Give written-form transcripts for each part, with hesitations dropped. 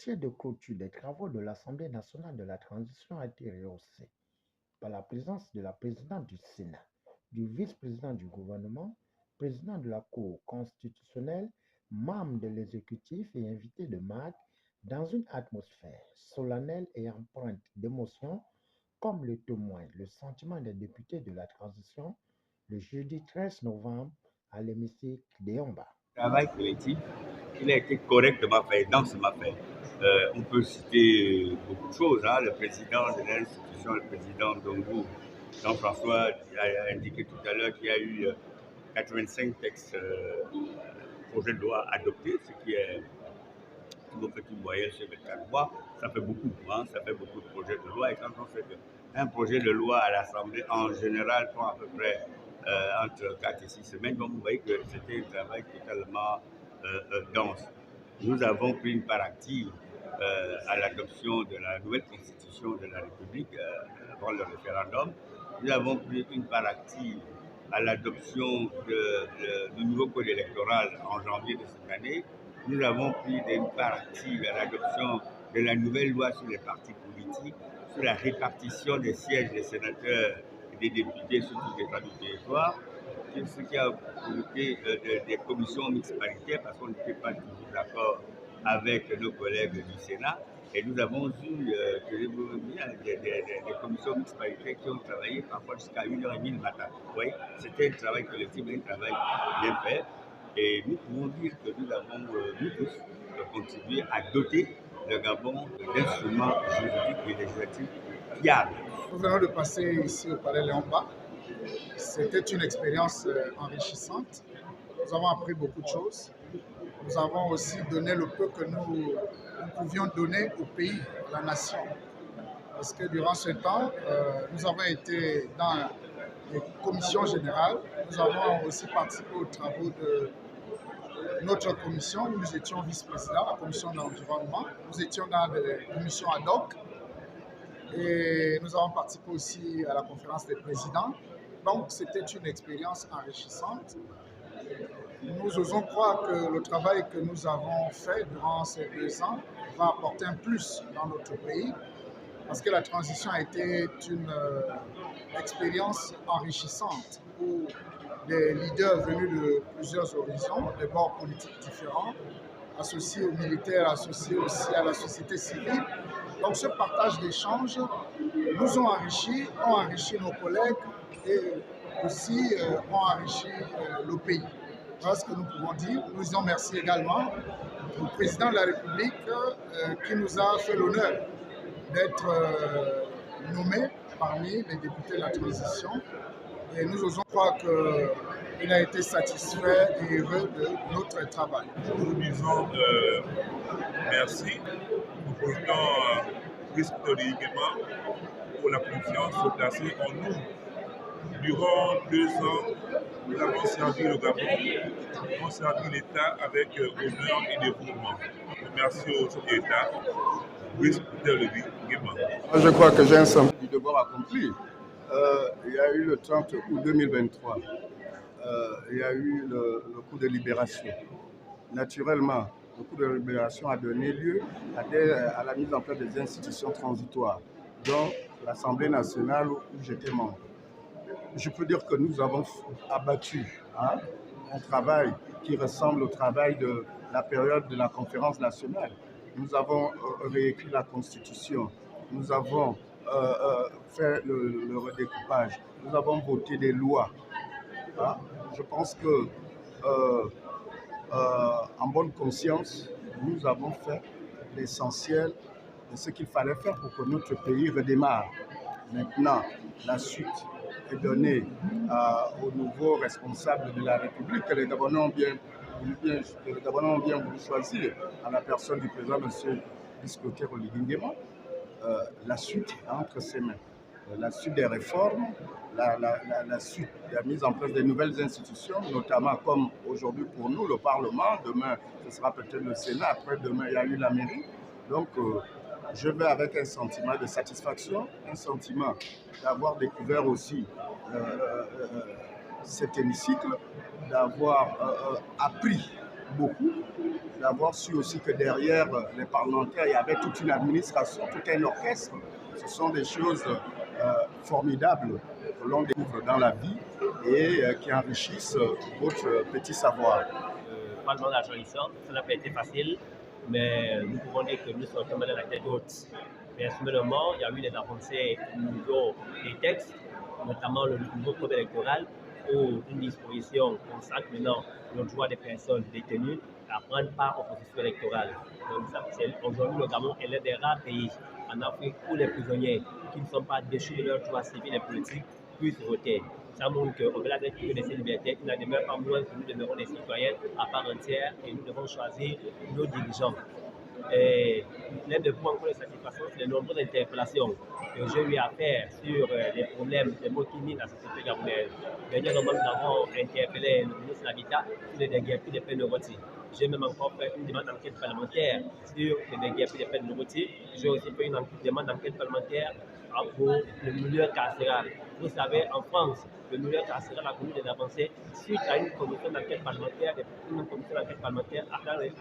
dossier de clôture des travaux de l'Assemblée nationale de la transition a été rehaussé par la présence de la présidente du Sénat, du vice-président du gouvernement, président de la Cour constitutionnelle, membre de l'exécutif et invité de marque dans une atmosphère solennelle et empreinte d'émotion, comme le témoigne le sentiment des députés de la transition le jeudi 13 novembre à l'hémicycle d'Eyomba. Travail collectif, il a été correctement fait, densément fait. On peut citer beaucoup de choses. Le président de l'institution, le président Dongou, Jean-François, a indiqué tout à l'heure qu'il y a eu 85 textes, projets de loi adoptés, ce qui est, si vous faites une moyenne sur 24 mois, ça fait beaucoup. Ça fait beaucoup de projets de loi. Et quand on fait un projet de loi à l'Assemblée, en général, prend à peu près entre 4 et 6 semaines. Donc, vous voyez que c'était un travail totalement dense. Nous avons pris une part active à l'adoption de la nouvelle constitution de la République avant le référendum. Nous avons pris une part active à l'adoption du nouveau code électoral en janvier de cette année. Nous avons pris une part active à l'adoption de la nouvelle loi sur les partis politiques, sur la répartition des sièges des sénateurs des députés sur tout l'état du territoire, ce qui a provoqué des commissions mixtes paritaires parce qu'on n'était pas toujours d'accord avec nos collègues du Sénat. Et nous avons eu des commissions mixtes paritaires qui ont travaillé parfois jusqu'à 1h30 le matin. Vous voyez, c'était un travail collectif, un travail bien fait. Et nous pouvons dire que nous avons, nous tous, contribué à doter le Gabon d'instruments juridiques et législatifs fiables. Nous venons de passer ici au Palais Léomba. C'était une expérience enrichissante. Nous avons appris beaucoup de choses. Nous avons aussi donné le peu que nous pouvions donner au pays, à la nation. Parce que durant ce temps, nous avons été dans les commissions générales. Nous avons aussi participé aux travaux de notre commission. Nous étions vice-présidents, la commission de l'environnement. Nous étions dans des commissions ad hoc. Et nous avons participé aussi à la conférence des présidents. Donc, c'était une expérience enrichissante. Nous osons croire que le travail que nous avons fait durant ces 2 ans va apporter un plus dans notre pays, parce que la transition a été une expérience enrichissante où des leaders venus de plusieurs horizons, des bords politiques différents, associés aux militaires, associés aussi à la société civile. Donc ce partage d'échanges nous ont enrichi nos collègues et aussi ont enrichi le pays. Voilà ce que nous pouvons dire. Nous disons merci également au président de la République qui nous a fait l'honneur d'être nommé parmi les députés de la transition. Et nous osons croire qu'il a été satisfait et heureux de notre travail. Nous disons merci au président Christophe Guéma pour la confiance placée en nous. Durant 2 ans, nous avons servi le Gabon, nous avons servi l'État avec honneur et dévouement. Merci au chef d'État, Christophe Guéma. Je crois que j'ai un sentiment du devoir accompli. Il y a eu le 30 août 2023, il y a eu le coup de libération. Naturellement, le coup de libération a donné lieu à la mise en place des institutions transitoires, dont l'Assemblée nationale où j'étais membre. Je peux dire que nous avons abattu un travail qui ressemble au travail de la période de la conférence nationale. Nous avons réécrit la Constitution, nous avons fait le redécoupage, nous avons voté des lois. Je pense que, en bonne conscience, nous avons fait l'essentiel de ce qu'il fallait faire pour que notre pays redémarre. Maintenant, la suite est donnée aux nouveaux responsables de la République que les Gabonais ont bien voulu choisir, à la personne du président M. Christophe Guéma. La suite est entre ses mains. La suite des réformes, la suite de la mise en place des nouvelles institutions, notamment comme aujourd'hui pour nous, le Parlement. Demain, ce sera peut-être le Sénat. Après-demain, il y a eu la mairie. Donc, je vais avec un sentiment de satisfaction, un sentiment d'avoir découvert aussi cet hémicycle, d'avoir appris beaucoup, d'avoir su aussi que derrière les parlementaires, il y avait toute une administration, tout un orchestre. Ce sont des choses formidables que l'on découvre dans la vie et qui enrichissent votre petit savoir. Parlement de la transition, ça n'a pas été facile, mais nous pouvons dire que nous sommes dans la tête haute. Personnellement, il y a eu des avancées au niveau des textes, notamment le nouveau code électoral, où une disposition consacre maintenant le droit des personnes détenues à prendre part au processus électoral. Donc, aujourd'hui, le Gabon est l'un des rares pays en Afrique où les prisonniers qui ne sont pas déchus de leurs droits civils et politiques puissent voter. Ça montre qu'au-delà de ces libertés, il n'en demeure pas moins que nous demeurons des citoyens à part entière et nous devons choisir nos dirigeants. Et l'un des points de satisfaction, c'est les nombreuses interpellations que j'ai eu à faire sur les problèmes des mots qui minent la société gabonaise. Dernièrement, nous avons interpellé le ministre de l'Habitat sur les déguerpis des peines de rôti. J'ai même encore fait une demande d'enquête parlementaire sur les déguerpis des peines de rôti. J'ai aussi fait une demande d'enquête parlementaire pour le milieu carcéral. Vous savez, en France, le milieu carcéral a connu des avancées suite à une commission d'enquête parlementaire,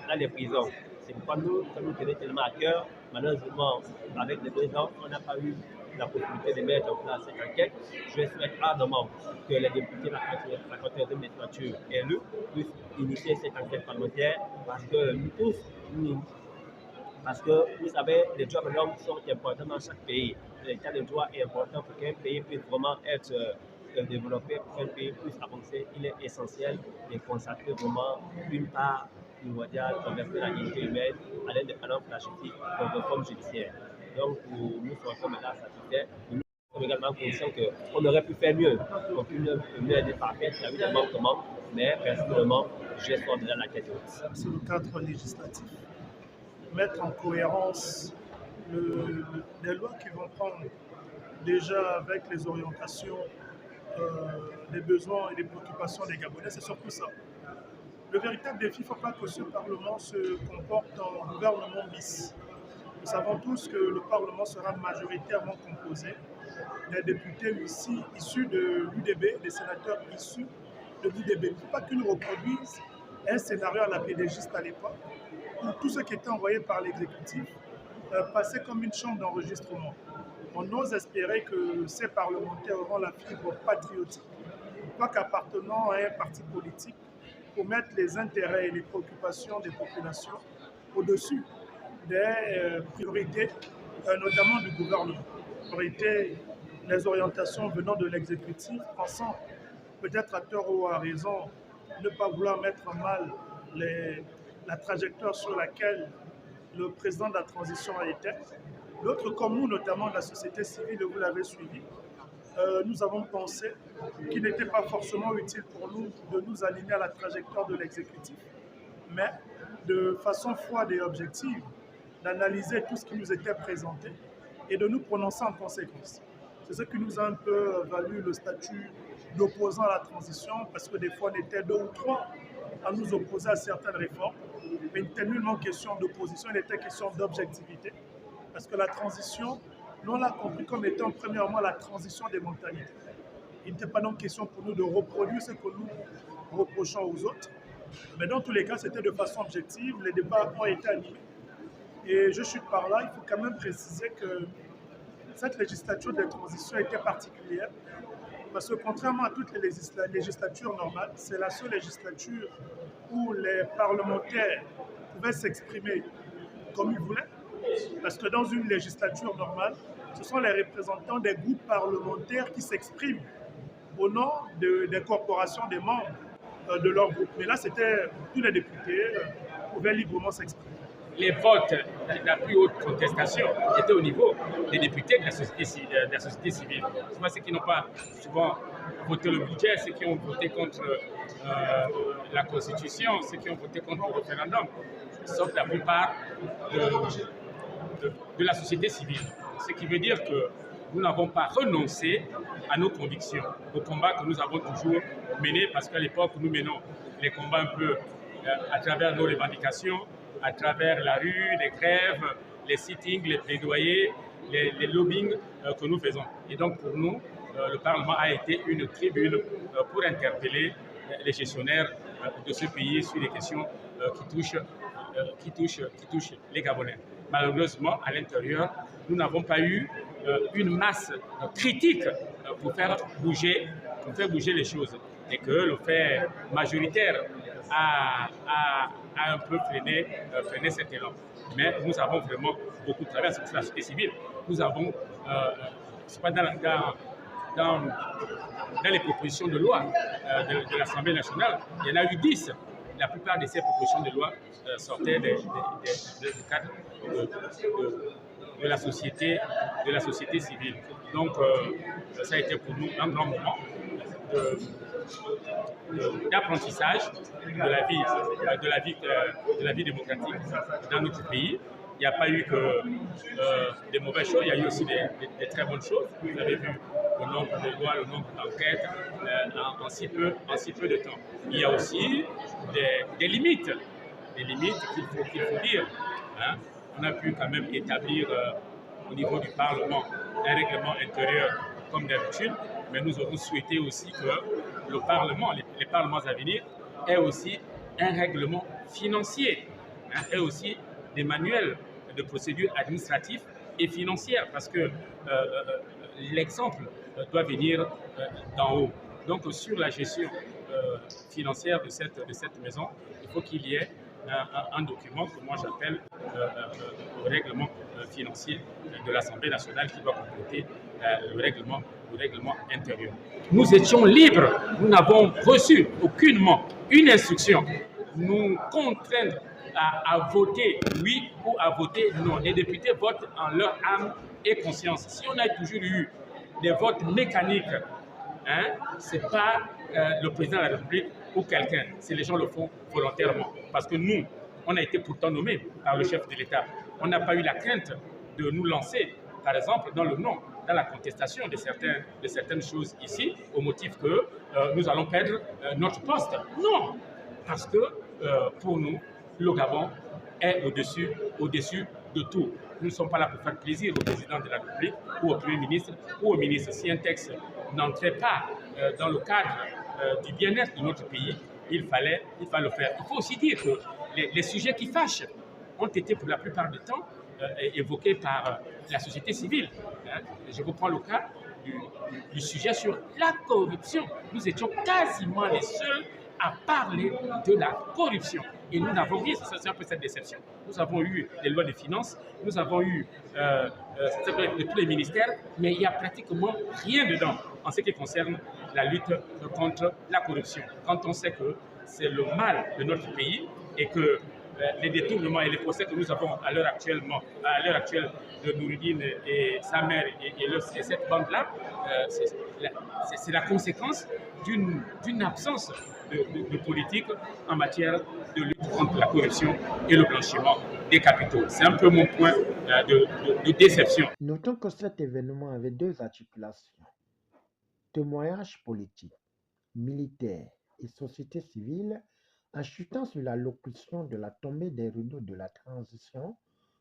dans les prisons. C'est pourquoi ça nous tenait tellement à cœur. Malheureusement, avec les 2 ans, on n'a pas eu la possibilité de mettre en place cette enquête. Je souhaite ardemment que les députés de la 14e législature élus puissent initier cette enquête parlementaire parce que nous tous, parce que vous savez, les droits de l'homme sont importants dans chaque pays. L'état de droit est important pour qu'un pays puisse vraiment être développé, pour qu'un pays puisse avancer. Il est essentiel de consacrer vraiment une part primordiale de la dignité humaine à l'indépendance de la justice et de réforme judiciaire. Donc, nous sommes là satisfaits. Nous sommes également conscients qu'on aurait pu faire mieux. Aucune mieux est parfaite, il y a eu des manquements, mais personnellement, je sors déjà la tête haute. Sur le cadre législatif, mettre en cohérence les lois qui vont prendre déjà avec les orientations, les besoins et les préoccupations des Gabonais, c'est surtout ça. Le véritable défi, il ne faut pas que ce Parlement se comporte en gouvernement bis. Nous savons tous que le Parlement sera majoritairement composé des députés issus de l'UDB, des sénateurs issus de l'UDB. Il ne faut pas qu'ils reproduisent un scénario à la pédégiste à l'époque, où tout ce qui était envoyé par l'exécutif passait comme une chambre d'enregistrement. On ose espérer que ces parlementaires auront la fibre patriotique, pas qu'appartenant à un parti politique, pour mettre les intérêts et les préoccupations des populations au-dessus des priorités, notamment du gouvernement. Priorités, les orientations venant de l'exécutif, pensant peut-être à tort ou à raison ne pas vouloir mettre en mal la trajectoire sur laquelle le président de la transition a été. D'autres comme nous, notamment la société civile, vous l'avez suivi, nous avons pensé qu'il n'était pas forcément utile pour nous de nous aligner à la trajectoire de l'exécutif, mais de façon froide et objective, d'analyser tout ce qui nous était présenté et de nous prononcer en conséquence. C'est ce qui nous a un peu valu le statut d'opposant à la transition, parce que des fois on était 2 ou 3 à nous opposer à certaines réformes, mais il n'était nullement question d'opposition, il était question d'objectivité, parce que la transition, nous on l'a compris comme étant premièrement la transition des mentalités. Il n'était pas donc question pour nous de reproduire ce que nous reprochons aux autres, mais dans tous les cas c'était de façon objective, les débats ont été animés. Et je chute par là, il faut quand même préciser que cette législature de transition était particulière, parce que contrairement à toutes les législatures normales, c'est la seule législature où les parlementaires pouvaient s'exprimer comme ils voulaient, parce que dans une législature normale, ce sont les représentants des groupes parlementaires qui s'expriment au nom des corporations, des membres de leur groupe. Mais là, c'était tous les députés pouvaient librement s'exprimer. Les votes de la plus haute contestation étaient au niveau des députés de la société civile. C'est ceux qui n'ont pas souvent voté le budget, ceux qui ont voté contre la Constitution, ceux qui ont voté contre le référendum, sauf la plupart de la société civile. Ce qui veut dire que nous n'avons pas renoncé à nos convictions, aux combats que nous avons toujours menés, parce qu'à l'époque, nous menons les combats un peu à travers nos revendications, à travers la rue, les grèves, les sittings, les plaidoyers, les lobbying que nous faisons. Et donc pour nous, le Parlement a été une tribune pour interpeller les gestionnaires de ce pays sur les questions qui touchent qui touche les Gabonais. Malheureusement, à l'intérieur, nous n'avons pas eu une masse critique pour faire bouger les choses. Et que le fait majoritaire a un peu freiné cet élan. Mais nous avons vraiment beaucoup de travail sur la société civile. Nous avons, c'est pas dans les propositions de loi de l'Assemblée nationale, il y en a eu 10. La plupart de ces propositions de loi sortaient du cadre de la société civile. Donc, ça a été pour nous un grand moment d'apprentissage de la vie démocratique dans notre pays. Il n'y a pas eu que des mauvaises choses, il y a eu aussi des très bonnes choses. Vous avez vu le nombre de lois, le nombre d'enquêtes en si peu de temps. Il y a aussi des limites qu'il faut dire. Hein. On a pu quand même établir au niveau du Parlement un règlement intérieur comme d'habitude, mais nous aurons souhaité aussi que le Parlement, les parlements à venir, aient aussi un règlement financier, aient aussi des manuels de procédures administratives et financières, parce que l'exemple doit venir d'en haut. Donc, sur la gestion financière de cette maison, il faut qu'il y ait un document que moi j'appelle le règlement financier de l'Assemblée nationale qui doit compléter le règlement intérieur. Nous étions libres, nous n'avons reçu aucunement une instruction nous contraindre à voter oui ou à voter non. Les députés votent en leur âme et conscience. Si on a toujours eu des votes mécaniques, ce n'est pas le président de la République ou quelqu'un, c'est les gens le font volontairement. Parce que nous, on a été pourtant nommés par le chef de l'État. On n'a pas eu la crainte de nous lancer, par exemple, dans le non, dans la contestation de certaines choses ici, au motif que nous allons perdre notre poste. Non, parce que pour nous, le Gabon est au-dessus de tout. Nous ne sommes pas là pour faire plaisir au président de la République ou au Premier ministre ou au ministre. Si un texte n'entrait pas dans le cadre du bien-être de notre pays, il fallait le faire. Il faut aussi dire que les sujets qui fâchent ont été pour la plupart du temps évoqués par la société civile. Je reprends le cas du sujet sur la corruption. Nous étions quasiment les seuls à parler de la corruption. Et nous n'avons rien, c'est un peu cette déception. Nous avons eu les lois de finances, nous avons eu de tous les ministères, mais il n'y a pratiquement rien dedans en ce qui concerne la lutte contre la corruption. Quand on sait que c'est le mal de notre pays et que les détournements et les procès que nous avons à l'heure actuelle de Noureddine et sa mère et cette bande-là, c'est la conséquence d'une absence de politique en matière de lutte contre la corruption et le blanchiment des capitaux. C'est un peu mon point de déception. Notons que cet événement avait deux articulations. Témoignages politiques, militaires et société civile en chutant sur la locution de la tombée des rideaux de la transition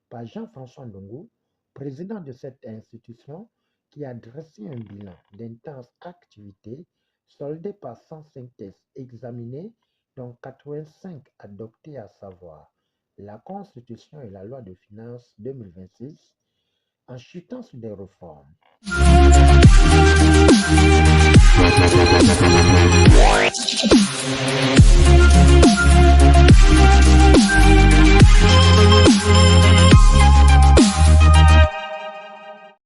par Jean-François Ndongo, président de cette institution qui a dressé un bilan d'intenses activités soldé par 105 tests examinés, dont 85 adoptés, à savoir la Constitution et la loi de finances 2026, en chutant sur des réformes